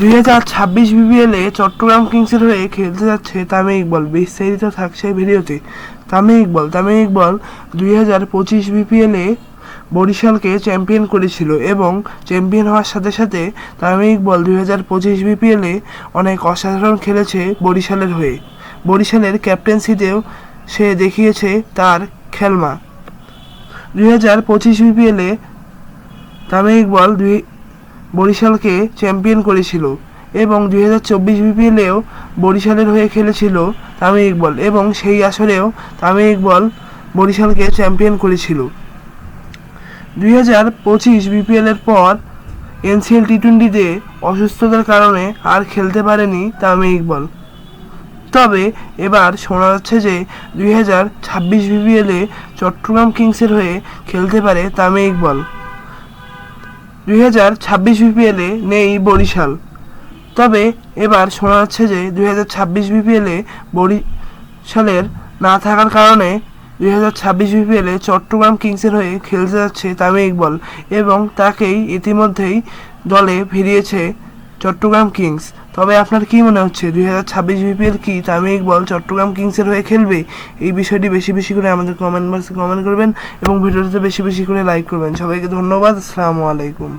2026 বিপিএলে চট্টগ্রাম কিংসের হয়ে খেলতে যাচ্ছে তামিম ইকবাল। বিস্তারিত থাকছে ভিডিওতে। তামিম ইকবাল 2025 বিপিএলে বরিশালকে চ্যাম্পিয়ন করেছিল এবং চ্যাম্পিয়ন হওয়ার সাথে সাথে তামিম ইকবাল 2025 বিপিএলে অনেক অসাধারণ খেলেছে বরিশালের হয়ে। বরিশালের ক্যাপ্টেন্সিতেও সে দেখিয়েছে তার খেলমা। 2025 বিপিএলে তামিম ইকবাল বরিশালকে চ্যাম্পিয়ন করেছিল এবং 2024 বিপিএলেও বরিশালের হয়ে খেলেছিল তামিম ইকবাল এবং সেই আসরেও তামিম ইকবাল বরিশালকে চ্যাম্পিয়ন করেছিল। 2025 বিপিএলের পর এনসিএল টি-20তে অসুস্থতার কারণে আর খেলতে পারেনি তামিম ইকবাল। তবে এবার শোনা যাচ্ছে যে 2026 বিপিএলে চট্টগ্রাম কিংসের হয়ে খেলতে পারে তামিম ইকবাল। 2026 বিপিএলে নেই বরিশাল। তবে এবার শোনা যাচ্ছে যে 2026 বিপিএলে বরিশালের না থাকার কারণে 2026 বিপিএলে চট্টগ্রাম কিংসের হয়ে খেলতে যাচ্ছে তামিম ইকবাল এবং তাকেই ইতিমধ্যেই দলে ফিরিয়েছে চট্টগ্রাম কিংস। তবে আপনার কি মনে হচ্ছে 2026 বিপিএল কি তামিম ইকবাল চট্টগ্রাম কিংসের হয়ে খেলবে? এই বিষয়টি বেশি বেশি করে আমাদের কমেন্ট বক্সে কমেন্ট করবেন এবং ভিডিওটিতে বেশি বেশি করে লাইক করবেন। সবাইকে ধন্যবাদ। আসসালামু আলাইকুম।